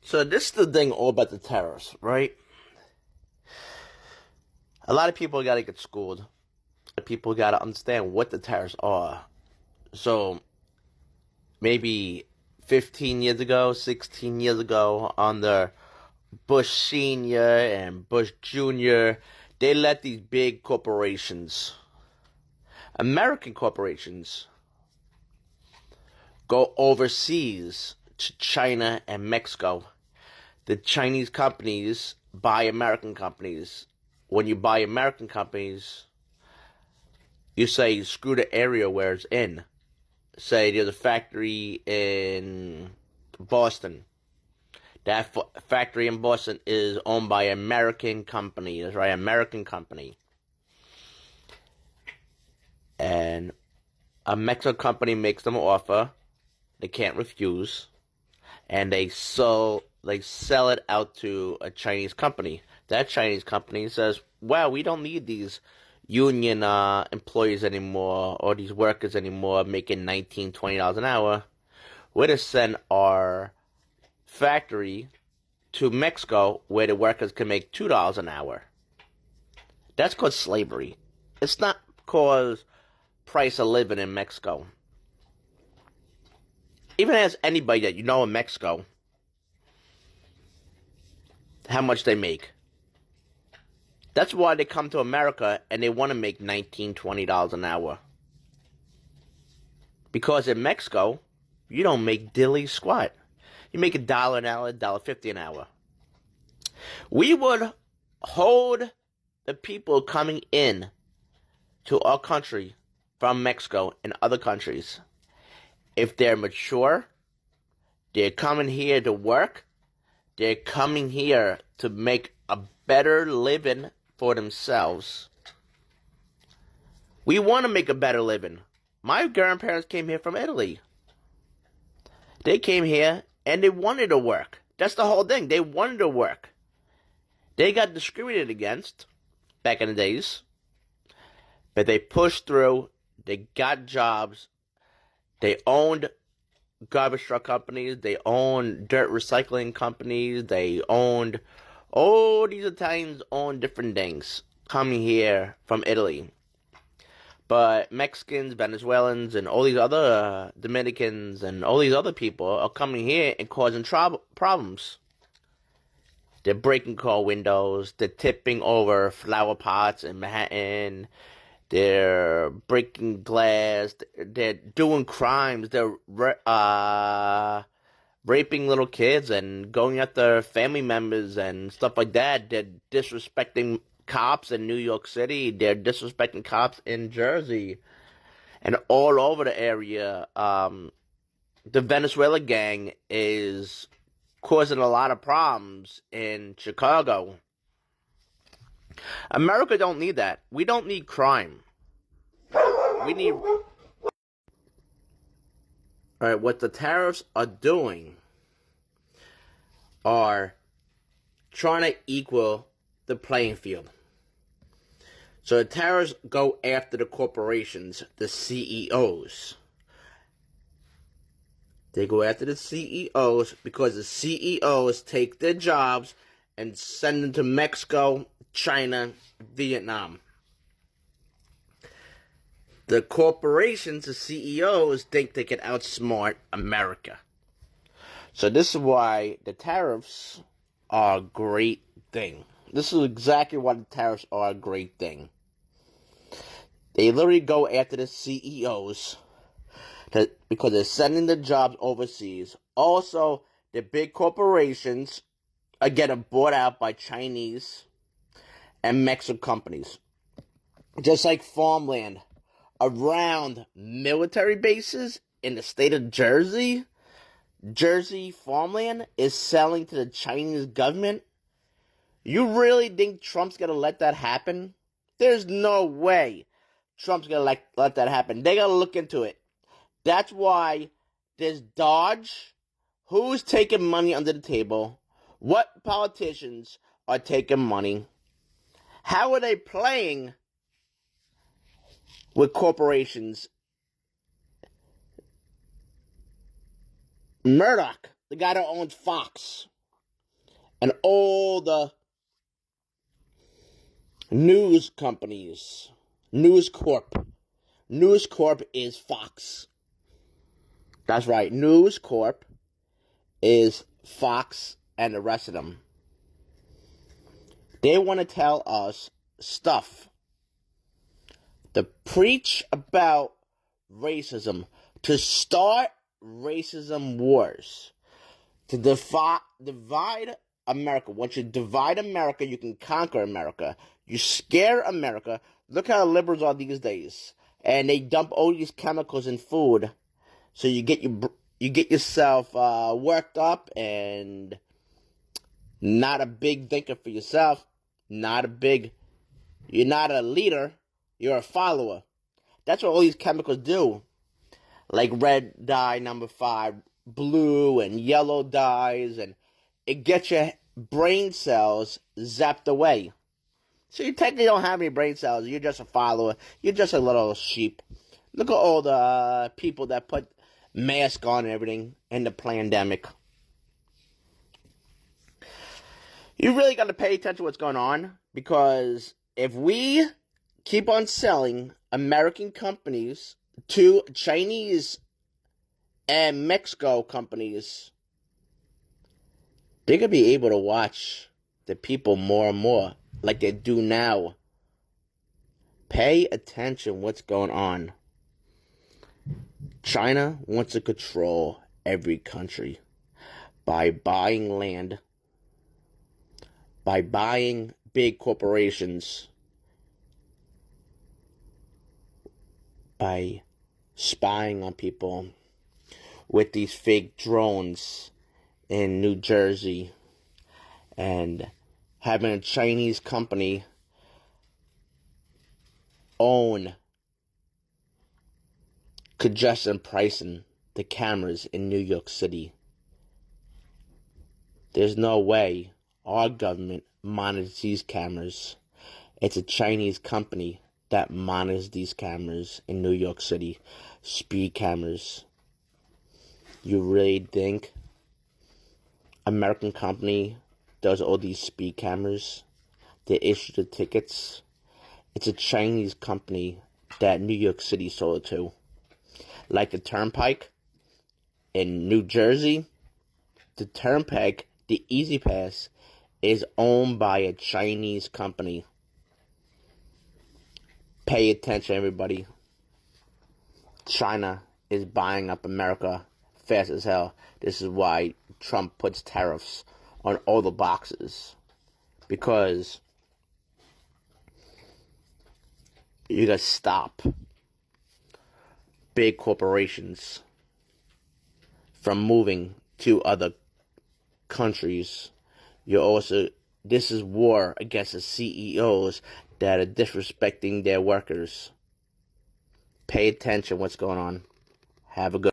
So this is the thing all about the tariffs, right? A lot of people got to get schooled. A lot of people got to understand what the tariffs are. So maybe 15 years ago, 16 years ago, under Bush Senior and Bush Junior, they let these big corporations, American corporations, go overseas to China and Mexico. The Chinese companies buy American companies. When you buy American companies, you say screw the area where it's in. Say there's a factory in Boston. That factory in Boston is owned by an American company. That's right, American company. And a Mexican company makes them an offer they can't refuse, and they sell it out to a Chinese company. That Chinese company says, "Well, we don't need these union employees anymore, or these workers anymore, making $19-20 an hour. We're to send our factory to Mexico, where the workers can make $2 an hour." That's called slavery. It's not called price of living in Mexico. Even as anybody that you know in Mexico, how much they make. That's why they come to America and they want to make $19-20 an hour. Because in Mexico, you don't make dilly squat. You make $1 an hour, $1.50 an hour. We would hold the people coming in to our country from Mexico and other countries. If they're mature, they're coming here to work, they're coming here to make a better living for themselves. We want to make a better living. My grandparents came here from Italy. They came here and they wanted to work. That's the whole thing. They wanted to work. They got discriminated against back in the days, but they pushed through. They got jobs. They owned garbage truck companies. They owned dirt recycling companies. They owned, all these Italians own different things coming here from Italy. But Mexicans, Venezuelans, and all these other Dominicans and all these other people are coming here and causing problems. They're breaking car windows. They're tipping over flower pots in Manhattan. They're breaking glass. They're doing crimes. They're raping little kids and going after family members and stuff like that. They're disrespecting cops in New York City. They're disrespecting cops in Jersey and all over the area. The Venezuela gang is causing a lot of problems in Chicago. America don't need that. We don't need crime. We need... Alright, what the tariffs are doing are trying to equal the playing field. So the tariffs go after the corporations, the CEOs. They go after the CEOs because the CEOs take their jobs and send them to Mexico, China, Vietnam. The corporations, the CEOs, think they can outsmart America. So this is why the tariffs are a great thing. This is exactly why the tariffs are a great thing. They literally go after the CEOs because they're sending the jobs overseas. Also, the big corporations are getting bought out by Chinese and Mexican companies. Just like farmland around military bases in the state of Jersey. Jersey farmland is selling to the Chinese government. You really think Trump's gonna let that happen? There's no way Trump's gonna let that happen. They gotta look into it. That's why there's Dodge. Who's taking money under the table? What politicians are taking money? How are they playing with corporations? Murdoch, the guy that owns Fox. and all the news companies. News Corp. News Corp is Fox. That's right. News Corp is Fox and the rest of them. They want to tell us stuff to preach about racism, to start racism wars, to divide America. Once you divide America, you can conquer America. You scare America. Look how liberals are these days, and they dump all these chemicals in food, so you get yourself worked up and not a big thinker for yourself. You're not a leader. You're a follower. That's what all these chemicals do, like red dye number 5, blue and yellow dyes, and it gets your brain cells zapped away. So you technically don't have any brain cells. You're just a follower. You're just a little sheep. Look at all the people that put masks on and everything in the pandemic. You really got to pay attention to what's going on, because if we keep on selling American companies to Chinese and Mexico companies, they're going to be able to watch the people more and more like they do now. Pay attention what's going on. China wants to control every country by buying land, by buying big corporations, by spying on people with these fake drones in New Jersey, and having a Chinese company own congestion pricing the cameras in New York City. There's no way our government monitors these cameras. It's a Chinese company that monitors these cameras in New York City. Speed cameras. You really think American company does all these speed cameras? They issue the tickets. It's a Chinese company that New York City sold it to. Like the Turnpike in New Jersey, the Turnpike, the Easy Pass, is owned by a Chinese company. Pay attention, everybody. China is buying up America fast as hell. This is why Trump puts tariffs on all the boxes, because you gotta stop big corporations from moving to other countries. This is war against the CEOs that are disrespecting their workers. Pay attention what's going on. Have a good